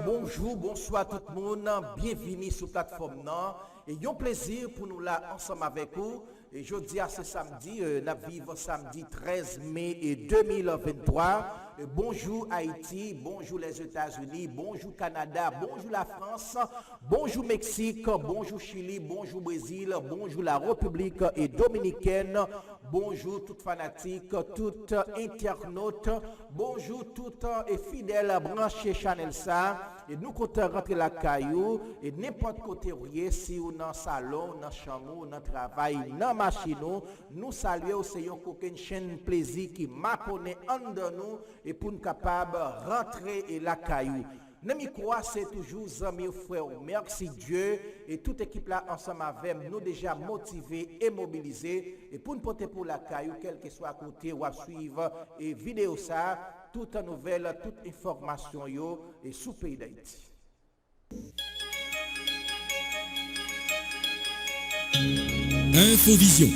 Bonjour, bonsoir tout le monde. Bienvenue sur la plateforme. Et un plaisir pour nous là ensemble avec vous. Et je dis à ce samedi, nous vivons samedi 13 mai 2023. Bonjour Haïti, bonjour les États-Unis, bonjour Canada, bonjour la France, bonjour Mexique, bonjour Chili, bonjour Brésil, bonjour la République dominicaine, bonjour tout fanatique, tout internaute, bonjour tout fidèle branché Chanel ça. Et nous comptons rentrer la caillou et n'importe côté où si ou dans le salon, dans la chambre, dans le travail, dans la machine, nous saluons aussi une chaîne plaisir qui m'a connu en nous et pour nous capables de rentrer et la caillou. Nami quoi, c'est toujours amis frères. Merci Dieu et toute équipe là ensemble avec nous déjà motivés et mobilisés et pour nous porter pour la caillou, quel que soit à côté ou à suivre et vidéo ça, toute nouvelle, toute information yo et sous pays d'Haïti. Infovision,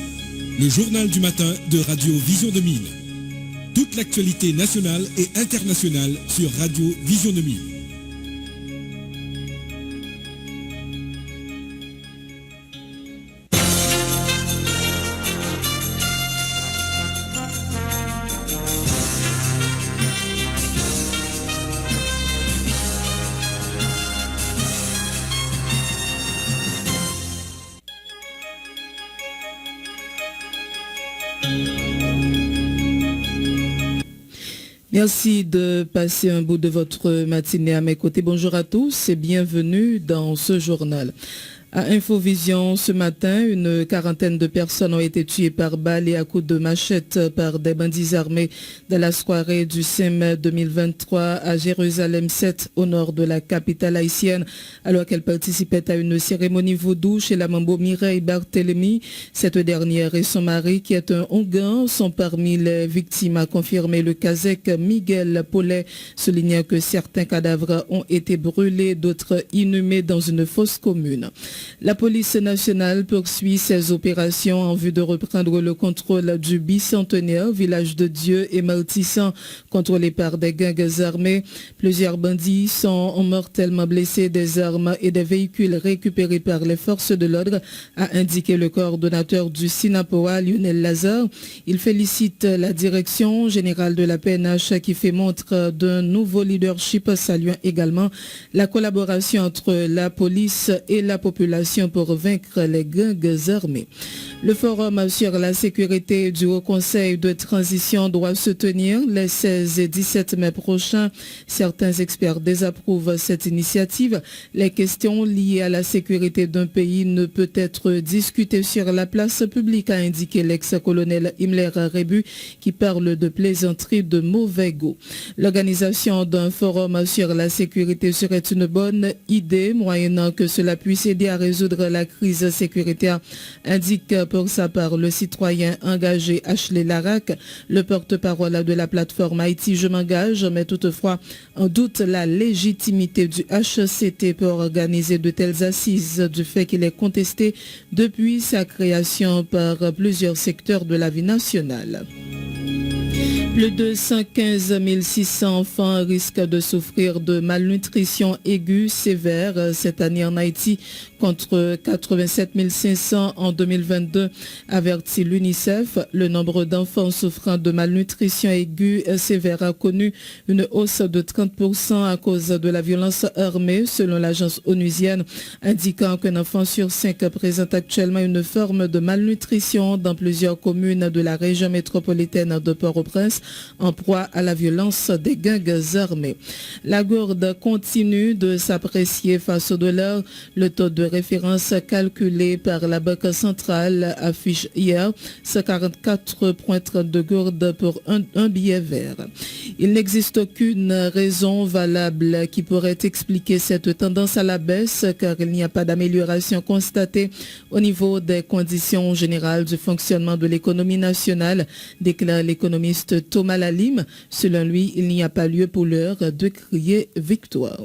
le journal du matin de Radio Vision 2000. Toute l'actualité nationale et internationale sur Radio Vision 2000. Merci de passer un bout de votre matinée à mes côtés. Bonjour à tous et bienvenue dans ce journal. À Infovision, ce matin, une quarantaine de personnes ont été tuées par balles et à coups de machette par des bandits armés dans la soirée du 5 mai 2023 à Jérusalem 7, au nord de la capitale haïtienne, alors qu'elle participait à une cérémonie vaudou chez la mambo Mireille Barthélemy. Cette dernière et son mari, qui est un Onguin, sont parmi les victimes, a confirmé le Kazakh Miguel Paulet, soulignant que certains cadavres ont été brûlés, d'autres inhumés dans une fosse commune. La police nationale poursuit ses opérations en vue de reprendre le contrôle du bicentenaire, village de Dieu et Maltissan, contrôlé par des gangs armés. Plusieurs bandits sont mortellement blessés, des armes et des véhicules récupérés par les forces de l'ordre, a indiqué le coordonnateur du SINAPOA, Lionel Lazare. Il félicite la direction générale de la PNH qui fait montre d'un nouveau leadership, saluant également la collaboration entre la police et la population pour vaincre les gangs armés. Le forum sur la sécurité du Haut Conseil de transition doit se tenir les 16 et 17 mai prochains. Certains experts désapprouvent cette initiative. Les questions liées à la sécurité d'un pays ne peuvent être discutées sur la place publique, a indiqué l'ex-colonel Himmler Rebu, qui parle de plaisanterie de mauvais goût. L'organisation d'un forum sur la sécurité serait une bonne idée, moyennant que cela puisse aider à résoudre la crise sécuritaire, indique pour sa part le citoyen engagé Ashley Larac, le porte-parole de la plateforme Haïti Je m'engage, met toutefois en doute la légitimité du HCT pour organiser de telles assises, du fait qu'il est contesté depuis sa création par plusieurs secteurs de la vie nationale. Plus de 115 600 enfants risquent de souffrir de malnutrition aiguë sévère cette année en Haïti, contre 87 500 en 2022, avertit l'UNICEF. Le nombre d'enfants souffrant de malnutrition aiguë sévère a connu une hausse de 30% à cause de la violence armée, selon l'agence onusienne, indiquant qu'un enfant sur 5 présente actuellement une forme de malnutrition dans plusieurs communes de la région métropolitaine de Port-au-Prince, en proie à la violence des gangs armés. La gourde continue de s'apprécier face au dollar. Le taux de référence calculé par la Banque centrale affiche hier 144,32 gourdes pour un billet vert. Il n'existe aucune raison valable qui pourrait expliquer cette tendance à la baisse, car il n'y a pas d'amélioration constatée au niveau des conditions générales du fonctionnement de l'économie nationale, déclare l'économiste Thomas Lalime. Selon lui, il n'y a pas lieu pour l'heure de crier victoire.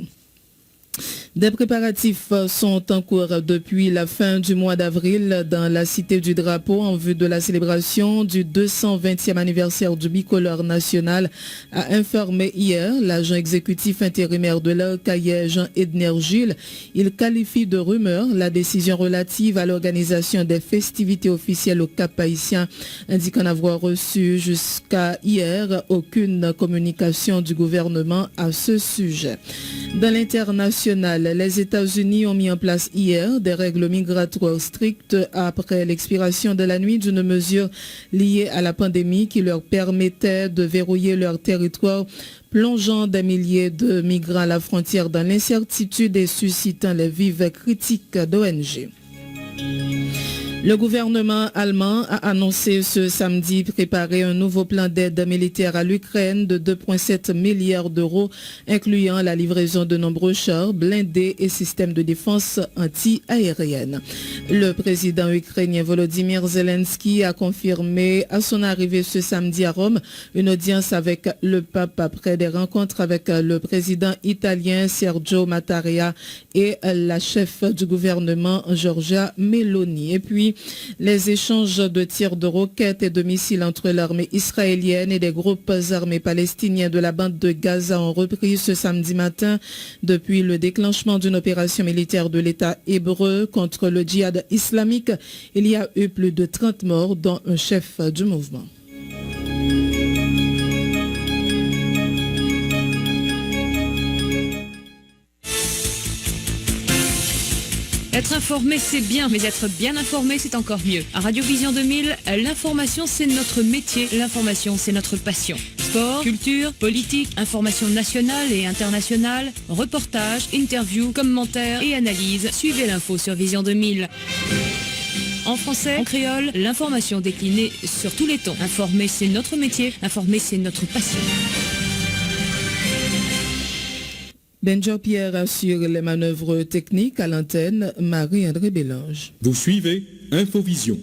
Des préparatifs sont en cours depuis la fin du mois d'avril dans la Cité du Drapeau en vue de la célébration du 220e anniversaire du bicolore national, a informé hier l'agent exécutif intérimaire de l'Arcaillais Jean-Edner Gilles. Il qualifie de rumeur la décision relative à l'organisation des festivités officielles au Cap-Haïtien, indiquant n'avoir reçu jusqu'à hier aucune communication du gouvernement à ce sujet. Dans l'international, les États-Unis ont mis en place hier des règles migratoires strictes après l'expiration de la nuit d'une mesure liée à la pandémie qui leur permettait de verrouiller leur territoire, plongeant des milliers de migrants à la frontière dans l'incertitude et suscitant les vives critiques d'ONG. Le gouvernement allemand a annoncé ce samedi préparer un nouveau plan d'aide militaire à l'Ukraine de 2,7 milliards d'euros, incluant la livraison de nombreux chars, blindés et systèmes de défense anti-aérienne. Le président ukrainien Volodymyr Zelensky a confirmé à son arrivée ce samedi à Rome une audience avec le pape après des rencontres avec le président italien Sergio Mattarella et la chef du gouvernement Giorgia Meloni. Et puis, les échanges de tirs de roquettes et de missiles entre l'armée israélienne et des groupes armés palestiniens de la bande de Gaza ont repris ce samedi matin depuis le déclenchement d'une opération militaire de l'État hébreu contre le djihad islamique. Il y a eu plus de 30 morts, dont un chef du mouvement. Être informé, c'est bien, mais être bien informé, c'est encore mieux. À Radio Vision 2000, l'information, c'est notre métier. L'information, c'est notre passion. Sport, culture, politique, information nationale et internationale, reportages, interviews, commentaires et analyses. Suivez l'info sur Vision 2000. En français, en créole, l'information déclinée sur tous les tons. Informer, c'est notre métier. Informer, c'est notre passion. Benjo Pierre assure les manœuvres techniques à l'antenne, Marie-André Bélange. Vous suivez Infovision,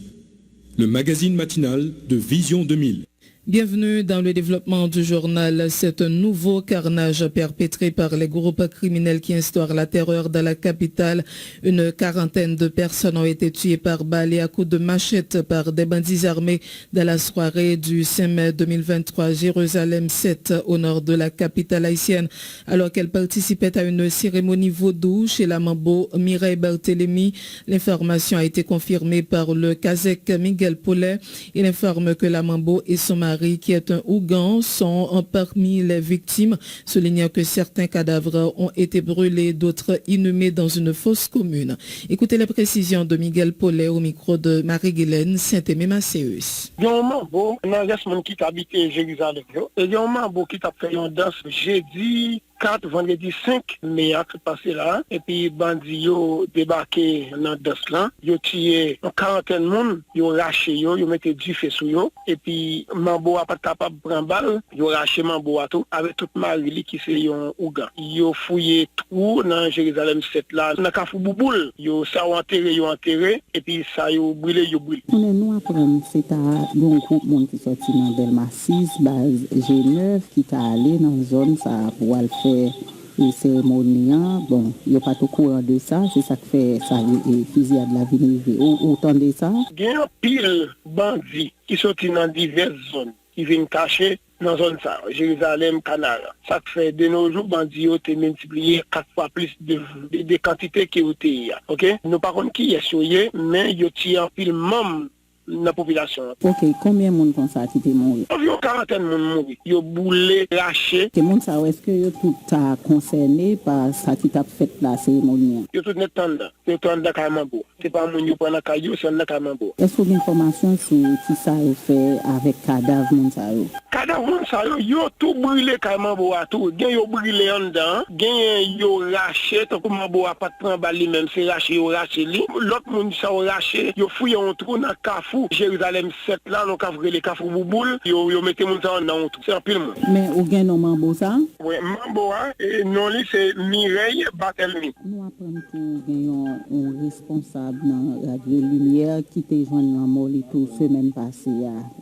le magazine matinal de Vision 2000. Bienvenue dans le développement du journal. C'est un nouveau carnage perpétré par les groupes criminels qui instaurent la terreur dans la capitale. Une quarantaine de personnes ont été tuées par balles et à coups de machette par des bandits armés dans la soirée du 5 mai 2023, Jérusalem 7, au nord de la capitale haïtienne, alors qu'elle participait à une cérémonie vaudou chez la Mambo Mireille Barthélémy. L'information a été confirmée par le Kazek Miguel Paulet. Il informe que la Mambo et son mari, qui est un Ougan, sont parmi les victimes, soulignant que certains cadavres ont été brûlés, d'autres inhumés dans une fosse commune. Écoutez les précisions de Miguel Paulet au micro de Marie-Guylaine Saint-Aimé-Macéus. Il y a un mambo, il y a un monde qui habite Jérusalem. Et il y a un mambo qui a fait une danse jeudi 4, vendredi 5 mai qui passé là, et puis bandits yo débarqué dans danse là, yo tué une quarantaine de monde, yo raché yo metté du feu sur yo, et puis mambo a pas capable de prendre balle, yo raché mambo à tout avec toute Marie qui c'est un Ougan. Yo fouillé tout dans Jérusalem 7 là, dans Kafou Bouboul, yo ça enterré et puis ça yo brûlé. On est nous apprendre c'est un groupe monde qui sorti dans Delma 6 base G9 qui t'a allé dans zone ça pour le faire et cérémonie, bon, il n'y a pas tout courant de ça, c'est ça qui fait ça, et fusillade de la ville, autant de ça. Il y a un pile bandits qui sont dans diverses zones, qui viennent cacher dans la zone ça, Jérusalem, Canal. Ça fait de nos jours, bandits ont été multipliés 4 fois plus de quantité qui ont été. Ok? Nous ne savons pas qui est souillé, mais ils ont tiré un pile membre dans la population. Ok, combien de monde comme ça qui est mort? Environ 40 de monde mort. Ils ont boulé, lâché. Est-ce que tout a concerné par ça qui t'a fait la cérémonie? Ils sont tout net tendance. C'est tendance carrément beau. C'est pas mon qui prend la caillou, c'est un carrément beau. Est-ce que l'information sur qui ça est fait avec cadavre Monsayo? Cadavre Monsayo, ils ont tout brûlé carrément beau à tout. Ils ont brûlé en dedans. Ils ont raché. Tant que Mambo a pas de prendre balle lui-même, c'est raché, ils ont raché lui. L'autre monde ça a raché. Ils ont fouillé un trou dans Kafou. Jérusalem 7 là, nous avons les Kafou Bouboul. Ils ont mis mon ça dans tout. C'est un pile monde. Mais où gagne non Mambo ça? Oui, Mambo et non lui c'est Mireille Barthélémy. Nous apprenons que un responsable dans Radio Lumière qui était joint dans Molito semaine passée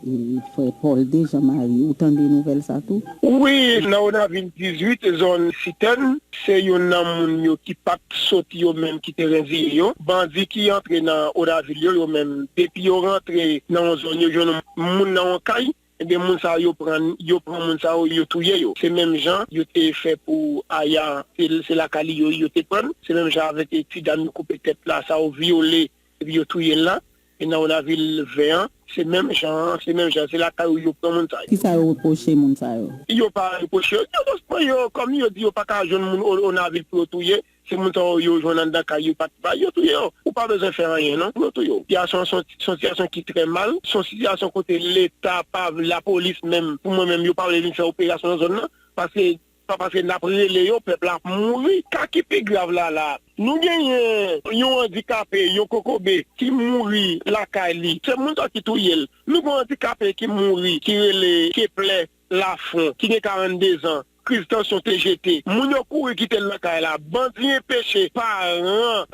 et frère Paul de Jean-Marie ou autant des nouvelles ça tout. Oui, dans la ville 18, zone Citen, c'est un homme qui pas sorti au même qui terrain yo, bandi qui entre dans la ville yo même depuis yo rentré dans zone yo moun dans caille. Et bien, moun sa yo prend moun sa yo touye yo. C'est même gens, yo te fait pour Aya, c'est la Kali yo te prend. C'est même gens avec les petits dames coupé tête là, ça yo violé, et puis yo touye là. Et dans la ville 20, c'est même gens, c'est la Kali yo prend moun sa yo. Qui ça yo reproché moun sa yo? Yo pas reproché, yo comme yo dit yo pas ka joindre moun on la ville pour touye. C'est mon temps yo joindre dans ka yo pas yo touye yo. Ou pas besoin faire rien non, yo touye yo. Il y a son situation qui très mal, son situation côté l'état pas la police même pour moi même yo pas venir faire opération dans zone là parce que d'après les yo peuple a mouri qui plus grave là. Nous gagnons yon handicapé, yon kokobé qui mouri la Kali. C'est mon temps qui touye. Nous avons handicapé qui mouri, qui plaît la fond, qui a 42 ans. Crise tension TGT. Moun yo kouri quitte la kay la, bandi péché, parents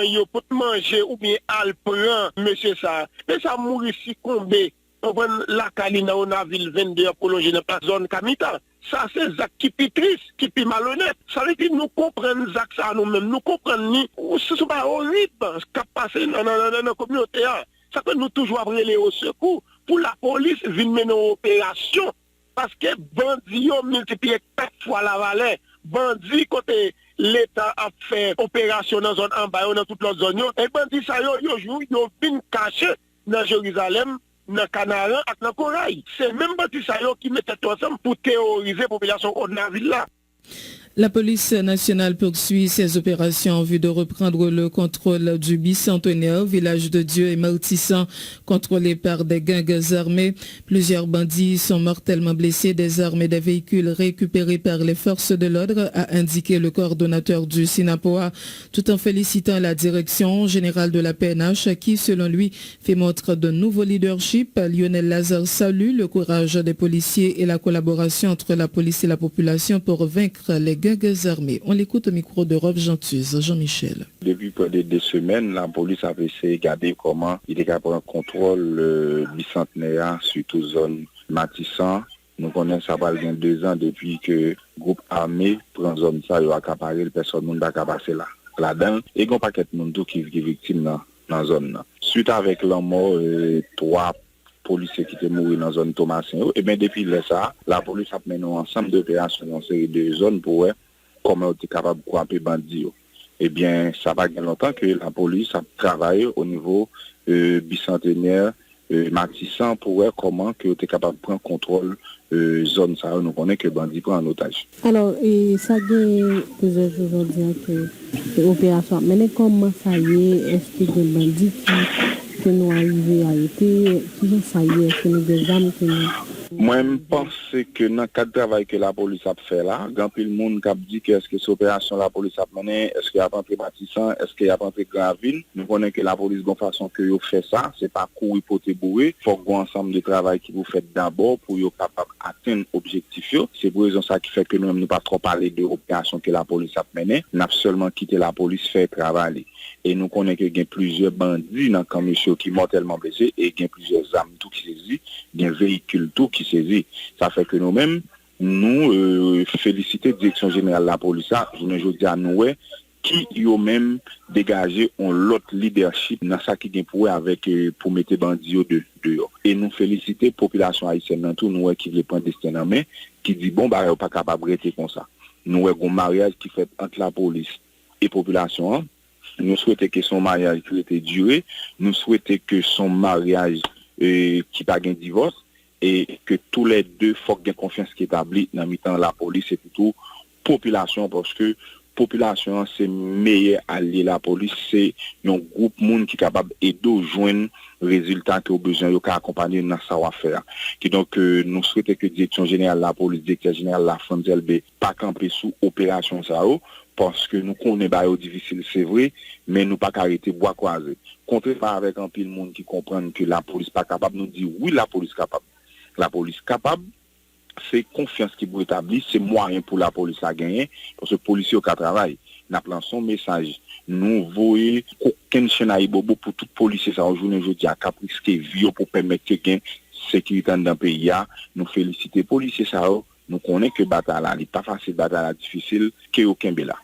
yo pour manger ou bien al prend monsieur ça. Mais ça mourir si combé. On prend la kay dans la ville 22 prolongé dans la zone Kamita. Ça c'est Zach qui pitrice, qui pi malhonnête. Ça veut dire nous comprenons Zach ça nous-mêmes, nous comprenons ni ce pas horrible ce qui passe dans la communauté. Ça peut nous toujours appeler au secours pour la police venir mener une opération. Parce que bandits ont multiplié 4 fois la vallée. Bandits, côté l'État a fait opération dans la zone en bas, dans toute la zone. Et bandits, ça yo viennent cacher dans Jérusalem, dans Canaran et dans Corail. C'est même bandits, ça qui mettent tout ensemble pour terroriser la population de la ville là. La police nationale poursuit ses opérations en vue de reprendre le contrôle du bicentenaire, village de Dieu et Martissant, contrôlé par des gangs armés. Plusieurs bandits sont mortellement blessés. Des armes et des véhicules récupérés par les forces de l'ordre, a indiqué le coordonnateur du SINAPOA, tout en félicitant la direction générale de la PNH qui, selon lui, fait montre de nouveau leadership. Lionel Lazare salue le courage des policiers et la collaboration entre la police et la population pour vaincre les gangs armés. On l'écoute au micro de Rob Gentuse, Jean-Michel. Depuis près de 2 semaines, la police a essayé de regarder comment il est capable de contrôle bicentenaire sur toute zone Matissant. Nous connaissons ça va bien 2 ans depuis que le groupe armé prend zone ça, il a accaparé, personne ne va passer là-dedans. Et il y a un paquet de monde qui est victime dans la zone. Suite avec la mort, 3 policiers qui étaient morts dans la zone Thomasin. Et bien depuis ça, la police a mené un ensemble d'opérations dans une série de zones pour voir comment on est capable de camper bandits. Eh bien, ça va bien longtemps que la police a travaillé au niveau bicentenaire, Matissant pour voir comment on est capable de prendre contrôle zone ça. Nous connaissons que bandits prennent en otage. Alors, ça fait plusieurs jours aujourd'hui que l'opération. Mais comment ça y est, est-ce que des bandits que nous arrivons à arrêter, qui ça y est, est-ce que nous des armes que nous... Moi, je pense que dans le cadre de travail que la police a fait là, il y a le monde qui a dit que est-ce que cette opération la police a menée, est-ce qu'il y a rentré Matissant, est-ce qu'il y a rentré Graville. Nous connaissons que la police, de façon que vous fait ça, c'est pas courir pour te bourrer. Il faut que vous ensemble de travail qui vous faites d'abord pour vous capable d'atteindre l'objectif. C'est pour raison ça qui fait que nous ne pas trop parler de l'opération que la police a menée. Nous avons seulement quitté la police faire travail. Et nous connaissons qu'il y a plusieurs bandits dans le camp monsieur qui sont mortellement blessés et il y a plusieurs armes tout qui saisissent, il y a un véhicule tout qui saisit. Ça fait que nous-mêmes, nous félicitons la direction générale de la police, je dis à nous, qui ont même dégagé l'autre leadership dans ça qui est pour mettre les bandits dehors. Et nous félicitons la population haïtienne dans tout, nous qui veut prendre destin en main, qui dit bon, bah, pas capable de rester comme ça. Nous avons un mariage qui fait entre la police et la population. Nous souhaitons que son mariage puisse durer. Nous souhaitons que son mariage qui pas un divorce et que tous les deux faut qu'il y ait confiance qui établie dans mi-temps la police et plutôt population parce que population c'est meilleur allié la police c'est un groupe monde qui est capable d'aider joindre résultat que au besoin yo ka accompagner dans ça va faire qui donc nous souhaitons que direction générale la police directeur général la FNDLB pas camper sous opération ça parce que nous connaissons pas difficile c'est vrai mais nous pas arrêter bois croisé contrairement avec un pile monde qui comprennent que la police pas capable nous dit oui la police capable c'est confiance qui vous établit c'est moyen pour la police à gagner parce que policier au travail n'a plan son message nous voyons aucun chaîne à bobo pour tout policier ça aujourd'hui jeudi à caprice qui vie pour permettre que sécurité dans le pays, nous félicitons les policiers, nous connaissons que la bataille n'est pas facile, la bataille difficile, qu'il y a aucun béla.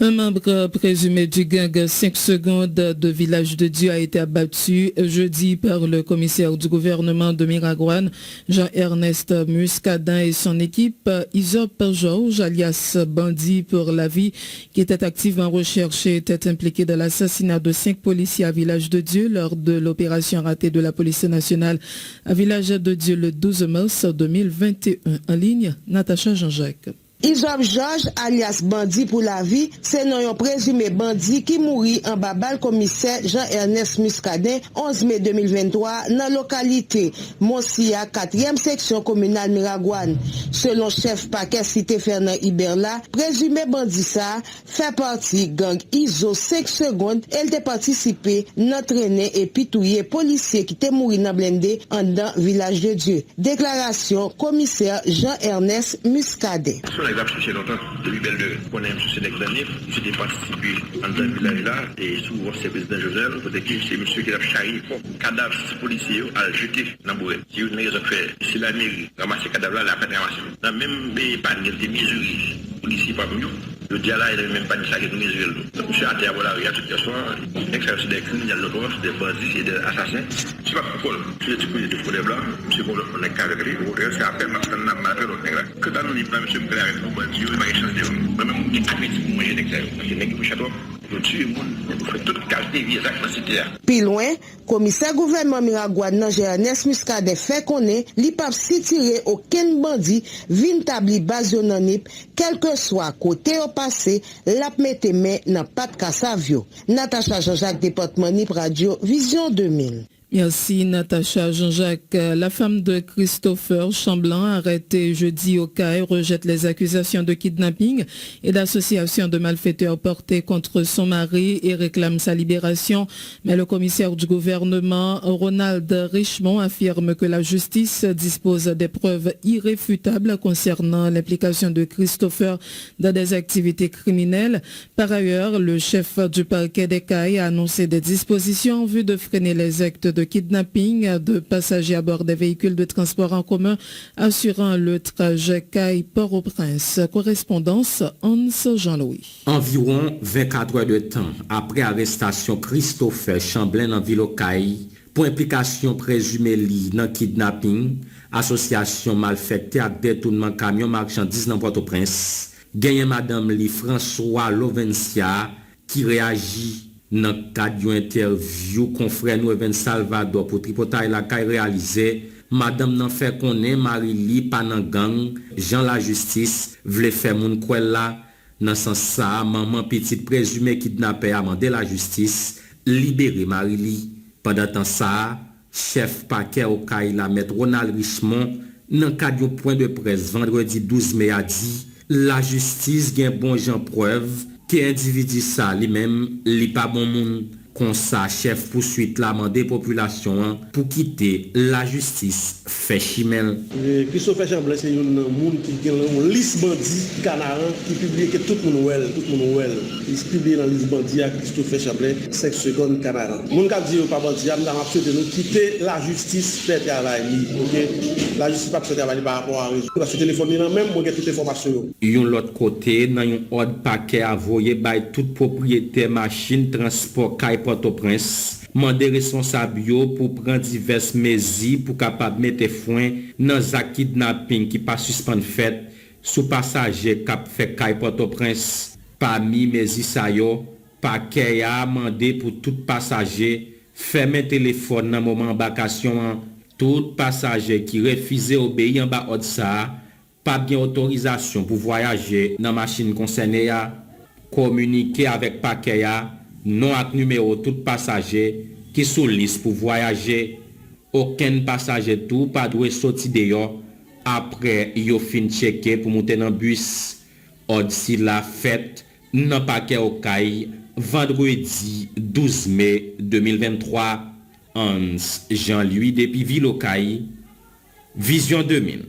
Un membre présumé du gang 5 secondes de Village de Dieu a été abattu jeudi par le commissaire du gouvernement de Miragouane, Jean-Ernest Muscadin, et son équipe. Isop Georges, alias Bandit pour la vie, qui était activement recherché, était impliqué dans l'assassinat de 5 policiers à Village de Dieu lors de l'opération ratée de la police nationale à Village de Dieu le 12 mars 2021. En ligne, Natacha Jean-Jacques. Isop Georges, alias Bandit pour la vie, c'est un présumé bandit qui mourit en babal commissaire Jean-Ernest Muscadin 11 mai 2023 dans la localité Monsia, 4e section communale Miragouane. Selon chef paquet cité Fernand Iberla, présumé bandit ça fait partie gang ISO 5 secondes. Elle a participé dans traîner et pitouiller policiers qui étaient morts dans blindé en dans Village de Dieu. Déclaration commissaire Jean-Ernest Muscadin. J'ai longtemps, depuis belle de qu'on aime ce dernier, j'ai participé dans le village là, et souvent c'est le président Jovenel, c'est monsieur qui a charrié cadavre policier à jeter dans le bois. Si vous avez fait, si la mairie ramasse ce cadavre là, la peine ramasse. Dans même pays, pas de mesures policiers parmi nous, le dia là, il n'a même pas de sac de mesures. Monsieur a terre, voilà, il y a toute personne, l'exercice des crimes, il y a l'autre, des bandits et des assassins. C'est pas pourquoi, c'est du coup, il y a des problèmes là, c'est bon, on est carré, on est resté à faire, parce qu'on a marqué l'autre là. Que dans nos livres, monsieur Mouklé, bandit, il va y changer. Moi-même, qui admet pour moi, j'ai l'exercice. C'est n'est que château. Plus loin, commissaire gouvernement Miragouane Jean-Ernest Muscadet fait connaître li pa si tirer aucun bandit vin tabli base nip, quel que soit côté au passé, la mette main dans pas de Cassavio. Natacha Jean-Jacques, département NIP Radio Vision 2000. Merci Natacha Jean-Jacques. La femme de Christopher Chamblanc, arrêtée jeudi au CAI, rejette les accusations de kidnapping et d'association de malfaiteurs portées contre son mari et réclame sa libération. Mais le commissaire du gouvernement, Ronald Richemont, affirme que la justice dispose des preuves irréfutables concernant l'implication de Christopher dans des activités criminelles. Par ailleurs, le chef du parquet des CAI a annoncé des dispositions en vue de freiner les actes de kidnapping de passagers à bord des véhicules de transport en commun assurant le trajet CAI-Port-au-Prince. Correspondance Hans Jean-Louis. Environ 24 heures de temps après arrestation Christopher Chamblanc dans ville CAI pour implication présumée dans kidnapping, association malfaitée avec détournement camion marchandises dans Port-au-Prince, gagne madame Li François Lovencia qui réagit dans le cadre d'une interview confrère nous Even Salvador pour tripoter la caille réalisée. Madame n'en fait connaître Marie-Li Panangang, Jean la justice, voulait faire mon quoi là, dans ce sens ça, maman petite présumée kidnappée a demandé la justice, libérer Marie-Li. Pendant temps ça, chef paquet au caille la maître Ronald Richemont, dans le cadre d'un point de presse vendredi 12 mai a dit, la justice gagne bon gens preuve, que individu ça lui-même, li pas bon monde. Comme ça, chef poursuite la mandé population pour quitter la justice fait chimel. Christopher Chamblanc, c'est un monde qui a une liste bandit canaran qui publie que tout le monde well. Il se publie dans la liste bandit à Christopher Chamblanc 5 secondes canaran. Mon cas dit pas bandit, nous avons souhaité nous quitter la justice fait travail. OK, la justice pas fait travail par rapport à réseau. Parce que téléphone même moi j'ai toute information. Yon l'autre côté, dans un ordre paquet envoyé by toute propriétaire machine transport Port-au-Prince, mandé responsable pour prendre diverses mesures pour capable mettre fin dans un kidnapping qui pas suspend fait sous passager cap fait Port-au-Prince. Parmi mesures ça yo, paquet a mandé pour tout passager fermer téléphone dans moment embarcation. Tout passager qui refuse obéir en bas de ça, pas bien autorisation pour voyager dans machine concernée a communiquer avec paquet a non avec numéro tout passager qui sous liste pour voyager. Aucun passager tout pas doit sortir dehors après yo fin checker pour monter dans bus. D'ici la fête dans paquet au CAI vendredi 12 mai 2023. Hans Jean-Louis depuis Ville au CAI Vision 2000.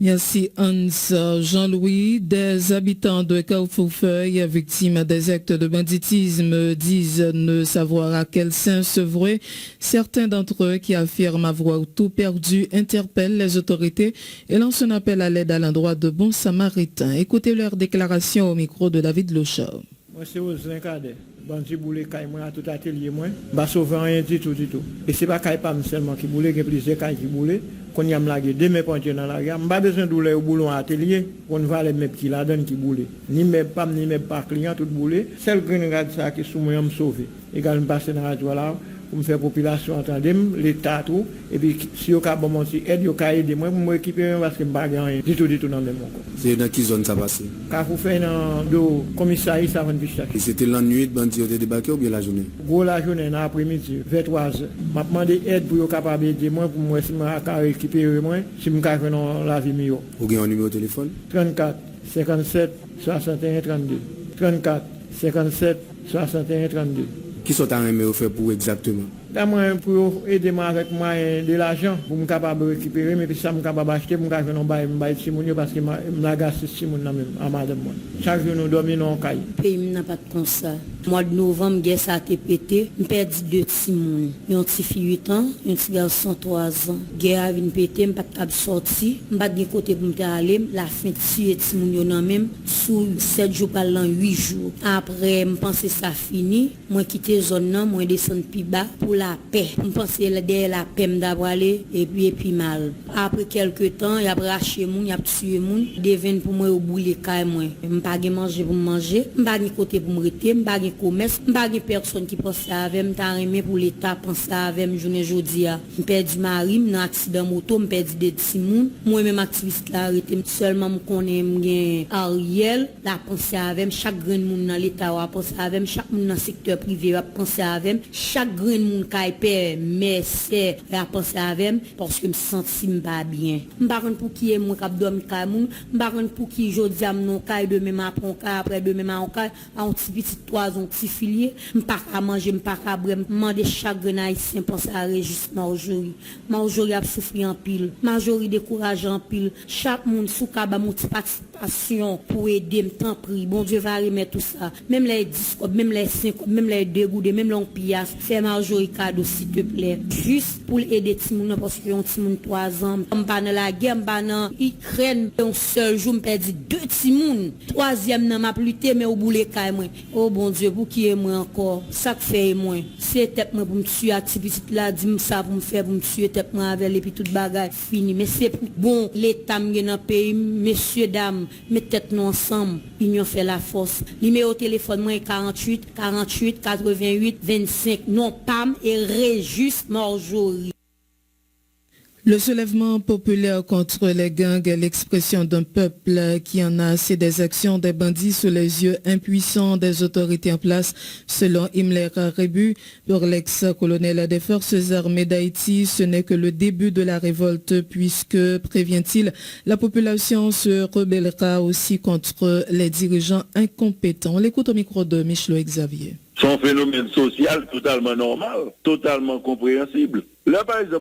Merci Hans Jean-Louis. Des habitants de Carrefourfeuille victimes des actes de banditisme disent ne savoir à quel sein se vouer. Certains d'entre eux qui affirment avoir tout perdu interpellent les autorités et lancent un appel à l'aide à l'endroit de bons samaritains. Écoutez leur déclaration au micro de David Lochard. Moi c'est Oslin Cadet. Bandi boule kay moi à tout atelier moi ba sauver rien du tout. Et c'est pas kay pas seulement qui boule, il y a plusieurs kay qui boule. Qu'on y a m'lagué deux mes pontiers dans la gare, m'pas besoin douleur au boulon à atelier, on va les mettre qui la donne qui boule. Ni mes pas ni mes pas client tout boule. Celle que regarde ça qui sous moi me sauver. Également passer dans la radio là pour me faire population entendre l'état tout et puis si au cas bon mon si aide au cas aider moi pour m'équiper parce que m'pas rien du tout dans même encore. C'est dans quelle zone ça passe? Car vous faites dans do commissariat ça vient pistache. Et c'était la nuit de bandits ont débarqué ou bien la journée? Gros la journée dans l'après-midi vers 3h. M'a demandé aide pour capable aider moi pour moi si m'a récupérer moi si me ca dans la vie mieux. Ou bien un numéro de téléphone? 34 57 61 32. 34 57 61 32. Qui sont en train faire pour exactement? Moi pour aider moi avec moi de l'argent pour me capable récupérer mais puis ça me capable acheter pour me faire non bail Simonio parce que me gasse Simon même à madame moi. Chaque jour nous dormons dans caille. Pays n'a pas comme ça. Mois de novembre guerre ça a été pété, me perdu deux Simon. Un petit fille 8 ans, un petit garçon 3 ans. Guerre a vinn pété, me pas capable sortir, me pas de côté pour me aller, la fin tuer Simonio nan même sous 7 jours par l'an 8 jours. Après me penser ça fini, moi quitter zone nan, moi descendre plus bas pour la paix. Je pensais derrière la paix d'avoir aller et puis mal. Après quelques temps, il a braché moun, il a tué moun, devine pour moi au boulé caille moi. Me pas manger pour manger, me pas côté pour me rester, me pas commerce, me pas personne qui pense avec me t'a remis pour l'état penser avec me journée jodi a. Me perdu mari, me dans accident moto, me perdu des petits moun. Moi même activiste là arrêté seulement me connais me Ariel, la penser avec chaque grand moun dans l'état a penser avec chaque moun dans secteur privé a penser avec chaque grand moun père mais c'est à penser avec parce que me senti pas bien m'pa pour qui est moi cap dormir kay moun m'pa pour qui jodi am non kay demain m'apprend kay après demain m'a kay un petit 3 ans petit filier m'pa à manger m'pa à boire demander chaque haïtien penser à Régis Marjorie a souffrir en pile Marjorie découragé en pile chaque monde sous ka ba mon participation pour aider me temps pris bon Dieu va remettre tout ça même les 10 même les 5 même les 2 goudes même l'on pias fait Marjorie s'il te plaît juste pour aider Timoun parce que on Timoun 3 ans on pas dans la guerre on pas dans Ukraine un seul jour me perdu 2 Timoun 3e nan m'a lutter mais au boulé kay moi oh bon Dieu pour qui est moi encore ça fait moi c'est tête moi pour me tuer activité là dit me ça pour me faire pour me tuer tête moi avec et puis toute bagaille fini mais c'est bon l'état m'gen dans pays messieurs dames mettez tête nous ensemble union fait la force numéro téléphone moi 48 88 25 non pam et Régis Marjorie. Le soulèvement populaire contre les gangs est l'expression d'un peuple qui en a assez des actions des bandits sous les yeux impuissants des autorités en place, selon Himmler Rebu. Pour l'ex-colonel des forces armées d'Haïti, ce n'est que le début de la révolte puisque, prévient-il, la population se rebellera aussi contre les dirigeants incompétents. On l'écoute au micro de Michelot Xavier. C'est un phénomène social totalement normal, totalement compréhensible. Là, par exemple,